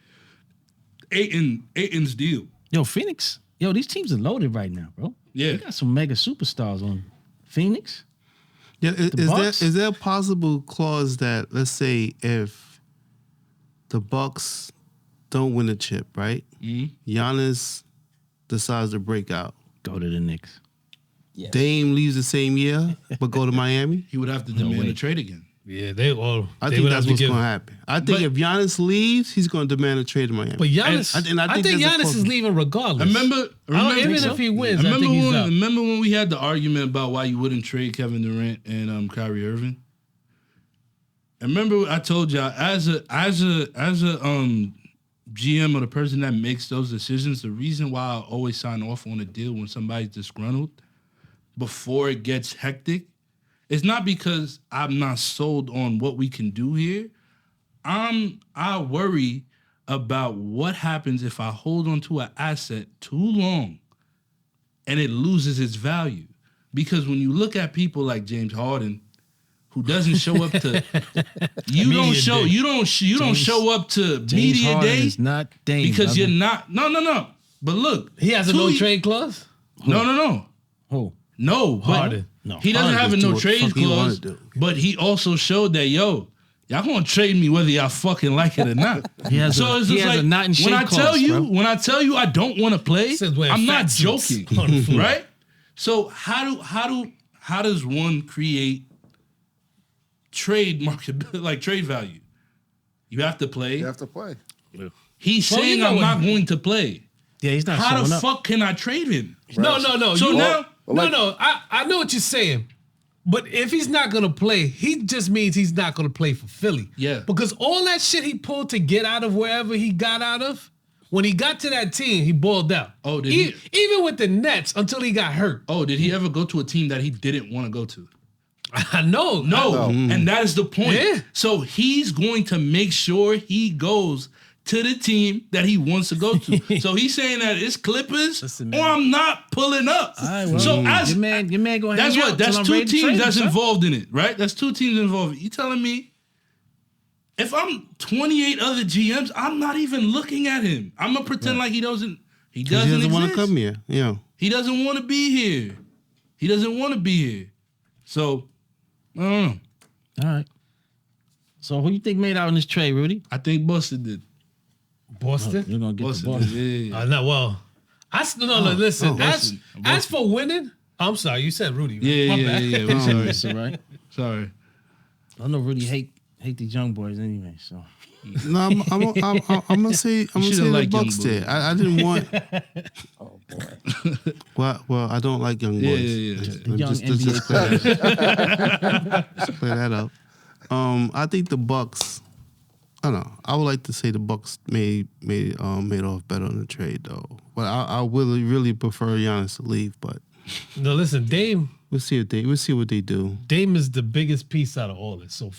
Aiton's deal. Yo, Phoenix. Yo, these teams are loaded right now, bro. Yeah. They got some mega superstars on Phoenix. Yeah, Bucks? is there a possible clause that, let's say, if the Bucks don't win a chip, right? Mm-hmm. Giannis decides to break out. Go to the Knicks. Yes. Dame leaves the same year, but go to Miami. He would have to demand a trade again. Yeah, I they think would that's have to what's give. going to happen. I think But- if Giannis leaves, he's going to demand a trade to Miami. But Giannis, And I think there's a Giannis clause- is leaving regardless. Remember even so? if he wins, I remember think he's out. remember when we had the argument about why you wouldn't trade Kevin Durant and Kyrie Irving? And remember I told y'all as a GM or the person that makes those decisions, the reason why I always sign off on a deal when somebody's disgruntled before it gets hectic, it's not because I'm not sold on what we can do here. I worry about what happens if I hold on to an asset too long and it loses its value. Because when you look at people like James Harden, who doesn't show up to you don't show up to James media Harden day is not Dame, because brother. you're not no. But look, He has a no trade clause. No. Oh, No, but Harden. no. he doesn't have a just do no what trade the fuck he wanna clause, do. but he also showed that y'all gonna trade me whether y'all fucking like it or not. He has so a- it's he just has like a not in shape when I tell clause, you bro. when I tell you I don't want to play, Since wearing I'm not fat suits joking, on the floor. right? So how does one create trade market like trade value? You have to play. You have to play. He's Well, saying you know I'm what- not going to play. Yeah, he's not How showing the up. fuck can I trade him? No. So now- I know what you're saying. But if he's not gonna play, he just means he's not gonna play for Philly. Yeah. Because all that shit he pulled to get out of wherever he got out of, when he got to that team, he balled out. Oh, did he? Even with the Nets until he got hurt. Oh, did he ever go to a team that he didn't want to go to? I know. No, and that is the point. Yeah. So he's going to make sure he goes to the team that he wants to go to. So he's saying that it's Clippers Listen, or man. I'm not pulling up. All right, well, So as your man gonna that's hang what out that's till I'm two ready to trade teams him, that's son. involved in it, right? That's two teams involved. You telling me if I'm 28 other GMs, I'm not even looking at him. I'm gonna pretend like he doesn't. He Because doesn't he doesn't want to exist. come here. Yeah. He doesn't want to be here. He doesn't want to be here. So I don't know. All right. So who you think made out in this trade, Rudy? I think Boston did. Boston? You're gonna get Boston the did. Boston. Yeah. No, well, listen. Boston. As for winning, I'm sorry, you said Rudy. Right? My bad. Yeah. I'm sorry. It's all right. Sorry. I know Rudy hate these young boys anyway. So No, I'm gonna say the like young Bucks boys. there. I didn't want. Oh boy. Well, I don't like young boys. Yeah. Young Just NBA clear that. Just clear that up. I think the Bucks. I don't know. I would like to say the Bucks made off better on the trade though. But I will really prefer Giannis to leave. But No, listen, Dame we'll see what they do. Dame is the biggest piece out of all this. So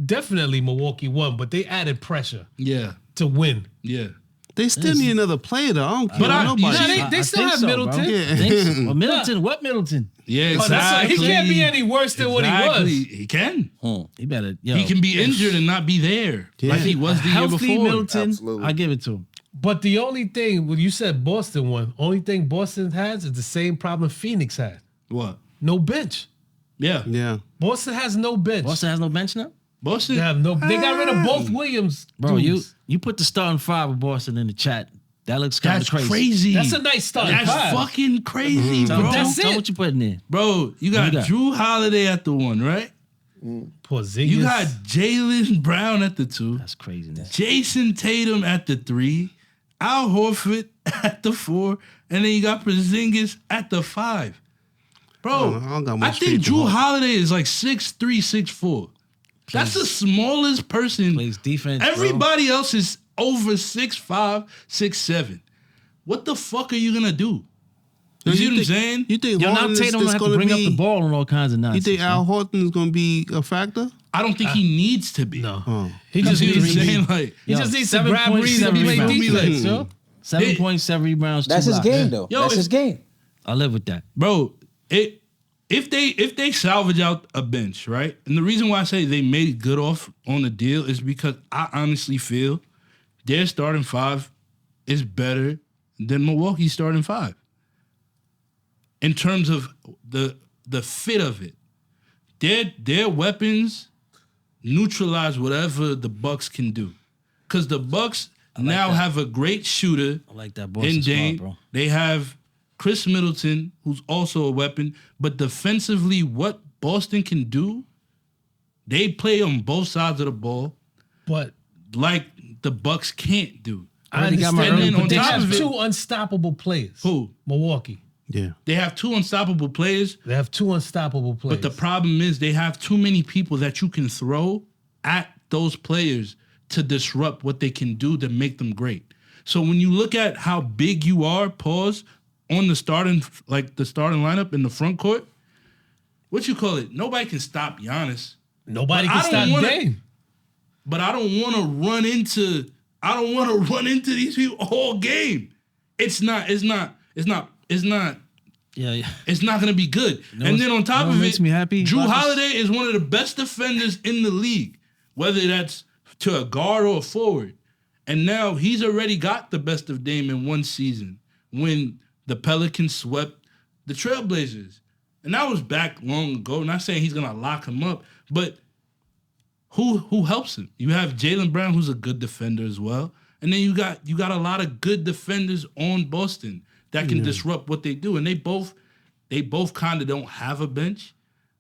definitely Milwaukee won, but they added pressure Yeah. to win. Yeah. They still need another player though. I don't care But nobody. They still think have so, Middleton. bro. Yeah. Think so. Well, Middleton, what Middleton? Yeah, Oh, that's exactly. he can't be any worse than what he was. He can. He better. Yo, He can be injured and not be there like he was the year healthy before. Middleton. Absolutely. I give it to him. But the only thing, when you said Boston won, only thing Boston has is the same problem Phoenix had. What? No bench. Yeah. Yeah. Boston has no bench. Boston has no bench now. Boston. They have no. They got rid of both Williams. Bro, dudes. you put the starting five of Boston in the chat. That looks kind That's of crazy. That's a nice start. That's fucking crazy, Tell, bro. That's tell it. what you putting in. Bro, you got Who you got? Jrue Holiday at the 1, right? Porzingis. You got Jalen Brown at the 2. That's craziness. Jason Tatum at the 3. Al Horford at the 4. And then you got Porzingis at the 5. Bro, I don't got I much think faith in Jrue Horford. Holiday is like 6'3", 6'4". That's the smallest person. Plays defense. bro. Everybody else is over 6'5", 6'7". What the fuck are you gonna do? You see what I'm saying? You think Yo, now Harden Tatum is have to going bring to be? up the ball and all kinds of You nonsense. think Al bro. Horton is going to be a factor? I don't think he needs to be. no. Oh. He You just see what I'm needs to be. saying? Like, He Yo, just needs to grab Reed and 7.7 play rebounds. defense, yo. 7.7 rebounds. That's 2 his blocks. game, though. Yo, That's if- his game. I live with that. bro, if they salvage out a bench, right? And the reason why I say they made good off on the deal is because I honestly feel their starting 5 is better than Milwaukee's starting 5. In terms of the fit of it. Their weapons neutralize whatever the Bucks can do. Because the Bucks now have a great shooter I like that in Boston Dame. squad, bro. They have Chris Middleton, who's also a weapon. But defensively, what Boston can do, they play on both sides of the ball But like the Bucks can't do. I already got my understand early that, but they prediction. have 2 unstoppable players. Who? Milwaukee. Yeah. They have 2 unstoppable players, They have 2 unstoppable players. but the problem is they have too many people that you can throw at those players to disrupt what they can do to make them great. So when you look at how big you are, on the starting lineup in the front court, what you call it? Nobody can stop Giannis. Nobody But can I don't stop wanna- Dame. But I don't want to run into these people all game. It's not Yeah. It's not going to be good. And then on top of makes it, me happy Jrue about this? Holiday is one of the best defenders in the league, whether that's to a guard or a forward. And now he's already got the best of Dame in one season when the Pelicans swept the Trailblazers. And that was back long ago. Not saying he's going to lock him up, but who helps him? You have Jalen Brown, who's a good defender as well. And then you got a lot of good defenders on Boston that can disrupt what they do. And they both kind of don't have a bench,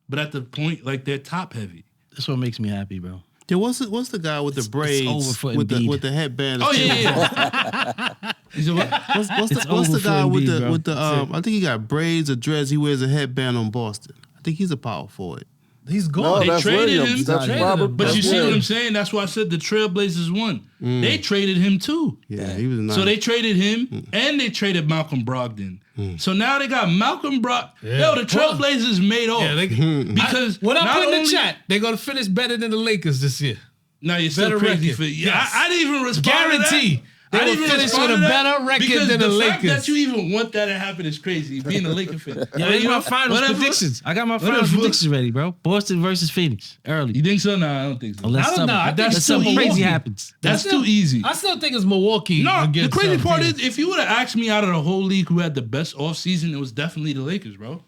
but at the point, like, they're top heavy. That's what makes me happy, bro. Yeah, what's the guy with the braids over for with Embiid. the headband? Oh yeah. He said what? What's It's the over for guy with Embiid, the bro. I think he got braids or dreads. He wears a headband on Boston. I think he's a power forward. He's No, gone. that's traded Williams. him. That's Traded Robert. him. But that's you see what I'm Williams. saying? That's why I said the Trailblazers won. They traded him too. Yeah, he was nice. So they traded him and they traded Malcolm Brogdon. So now they got Malcolm Brogdon. Yeah. Yo, the Trailblazers made off. Yeah, they, because what I not put in the only- chat, they're gonna finish better than the Lakers this year. No, you're still Better crazy record. for Yes. I didn't even respond Guarantee. to that. They I will didn't even finish respond with a to that better record because than the fact Lakers. that you even want that to happen is crazy. Being a Laker fan. Yeah, I got my finals whatever. predictions. I got my finals Whatever. predictions ready, bro. Boston versus Phoenix early. You think so? No, I don't think so. Unless I don't something, know. I think unless it's something still crazy Milwaukee. happens. That's too easy. I still think it's Milwaukee. No, the against, crazy part Phoenix. is, if you would have asked me out of the whole league who had the best offseason, it was definitely the Lakers, bro.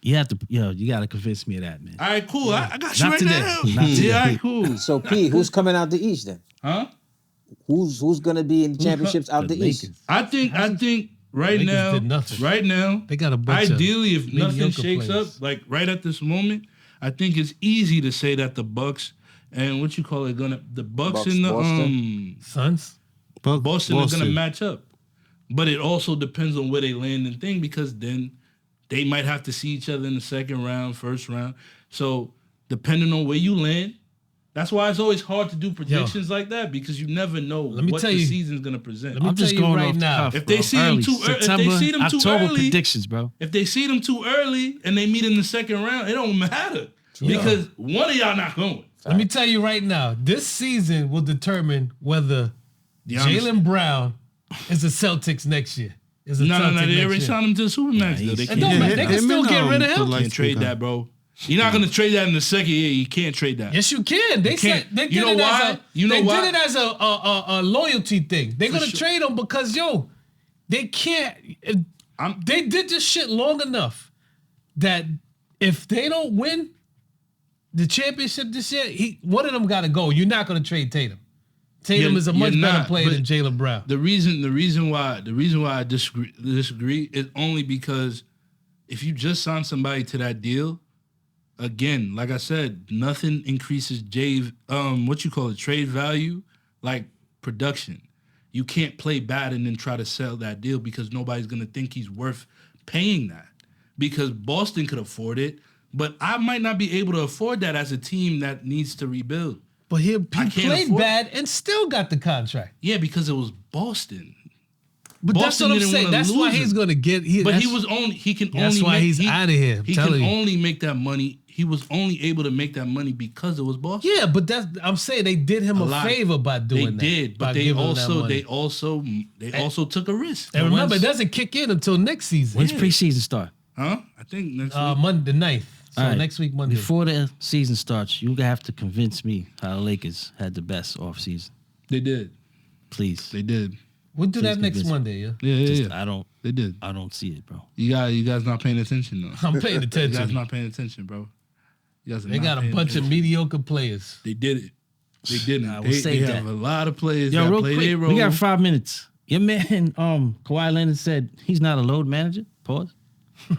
You have to, you got to convince me of that, man. All right, cool. I got you Not right today. now. Not today. Yeah, all right, cool. So P, who's coming out the East then? Huh? Who's gonna be in the championships out the East? Lakers. I think right Lakers now, did nothing. right now, They got a bunch of ideally, if nothing mediocre shakes players. up, like right at this moment, I think it's easy to say that the Bucks and what you call it, the Bucks Bucks, and the Boston. Suns. Boston are gonna match up. But it also depends on where they land and thing, because then they might have to see each other in the second round, first round. So depending on where you land, that's why it's always hard to do predictions like that, because you never know what the season's gonna present. Let me tell you right now. If they see them too early, October predictions, bro. If they see them too early and they meet in the second round, it don't matter because one of y'all not going. Let me tell you right now. This season will determine whether Jaylen Brown is the Celtics next year. No, they already signed him to the Supermax. They can still get rid of him. Can't trade that, bro. You're not gonna trade that in the second year. You can't trade that. Yes, you can. They said they did it as a did it as a loyalty thing. They're gonna trade him because they can't. They did this shit long enough that if they don't win the championship this year, one of them got to go. You're not gonna trade Tatum. Tatum is a much better player than Jaylen Brown. The reason why I disagree is only because if you just sign somebody to that deal, again, like I said, nothing increases trade value like production. You can't play bad and then try to sell that deal because nobody's gonna think he's worth paying that. Because Boston could afford it, but I might not be able to afford that as a team that needs to rebuild. But he played bad and still got the contract. Yeah, because it was Boston. But Boston that's what I'm saying. That's why he's going to get. That's why he's out of here. He can only make that money. He was only able to make that money because it was Boston. Yeah, but I'm saying they did him a favor by doing that. They did, but they also took a risk. And remember, it doesn't kick in until next season. When's preseason start? Huh? I think next week. Monday, the 9th. So next week, Monday. Before the season starts, you have to convince me how the Lakers had the best offseason. They did. Please. They did. We'll do that next Monday, yeah? Yeah. They did. I don't see it, bro. You guys not paying attention, though. I'm paying attention. You guys not paying attention, bro. They got a bunch of mediocre players. They did it. They didn't. They have a lot of players that play their role. We got 5 minutes. Your man, Kawhi Leonard said he's not a load manager. Pause.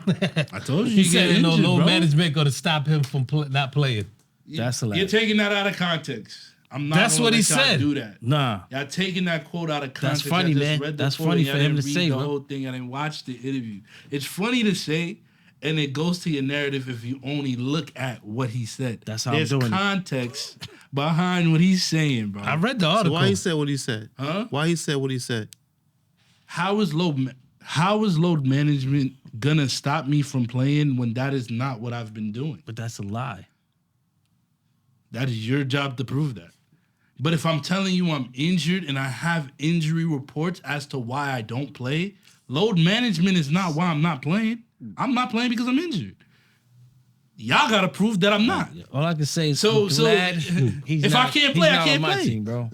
I told you. He said no load management going to stop him from not playing. That's a lie. You're taking that out of context. I'm not. That's what he said. Do that. Nah. Y'all taking that quote out of context. That's funny, man. That's funny for him to say. The whole thing. I didn't watch the interview. It's funny to say, and it goes to your narrative if you only look at what he said. That's how There's I'm doing context behind what he's saying, bro. I read the article. So why he said what he said? Huh? Why he said what he said? How is load management gonna stop me from playing when that is not what I've been doing? But that's a lie. That is your job to prove that. But if I'm telling you I'm injured and I have injury reports as to why I don't play, load management is not why I'm not playing. I'm not playing because I'm injured. Y'all gotta prove that I'm not. All I can say is if I can't play, I can't play, team, bro.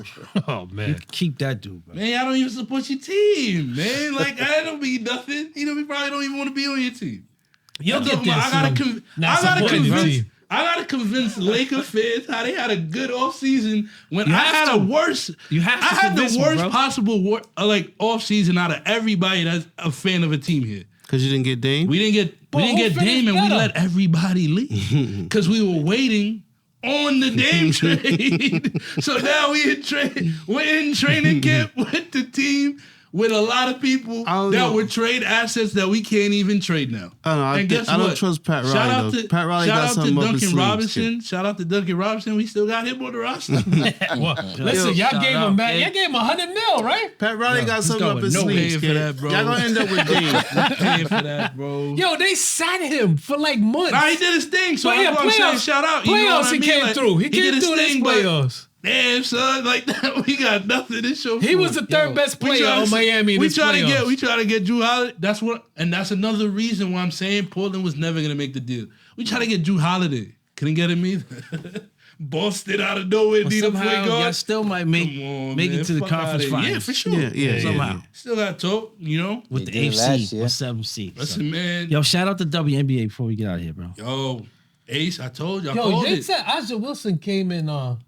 Oh man, you keep that dude, bro. Man, I don't even support your team, man. Like that don't mean nothing. We probably don't even want to be on your team. You'll get there I gotta convince Laker fans how they had a good offseason when I had the worst possible off season out of everybody that's a fan of a team here. Because you didn't get Dame? We didn't get Dame, and we let everybody leave because we were waiting on the Dame trade. So now we're in training camp with the team with a lot of people that would trade assets that we can't even trade now. I don't trust Pat Riley. Pat Riley got something up his sleeve. Shout out to Duncan Robinson. We still got him on the roster. Listen, y'all gave him $100 million, right? Pat Riley got something up his sleeve. For that, bro. Y'all gonna end up with Dame. Paying for that, bro. Yo, they sat him for like months. Nah, he did his thing. So I'm saying shout out. Playoffs, he came through. He came through these playoffs. Damn, son, like that, we got nothing to show. He was the third best player on Miami. We try to get Jrue Holiday. That's another reason why I'm saying Portland was never gonna make the deal. We try to get Jrue Holiday, couldn't get him either. Busted out of nowhere, need a point guard. Y'all still might make it to the conference finals. Yeah, for sure. Yeah, somehow. Still got top, with the 8th seed or 7th seed. Listen, man. Yo, shout out to WNBA before we get out of here, bro. Yo, Ace, I told you. They said Aja Wilson came in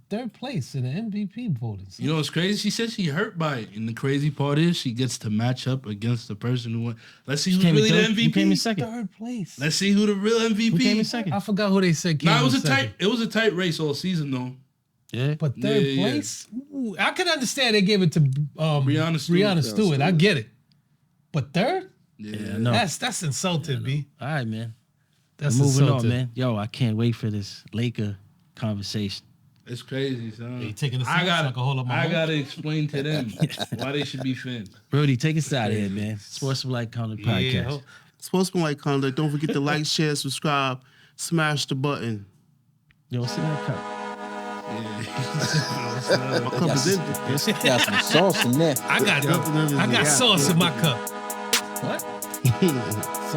third place in the MVP voting. So. You know what's crazy? She said she hurt by it. And the crazy part is she gets to match up against the person who won. Let's see who's really the MVP. Who came in second? Third place. Let's see who the real MVP. Who came in second? I forgot who they said came in second. It was a tight race all season, though. Yeah. But third Yeah, yeah. place? Ooh, I can understand they gave it to Brianna Stewart. Brianna Stewart. I get it. But third? Yeah, no. That's insulting, B. All right, man. That's Moving insulting. on, man. Yo, I can't wait for this Laker conversation. It's crazy, son. You taking a seat so I can hold up my I phone? gotta explain to them why they should be fans. Brody, take us out of here, man. Sportsmanlike Conduct Podcast. Sportsmanlike conduct. Don't forget to like, share, subscribe, smash the button. Yo, what's in that cup? My cup is empty. Got some sauce in there. I got Yeah. sauce in my cup. What?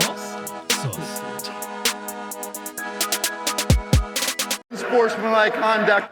Sauce. Sportsmanlike conduct.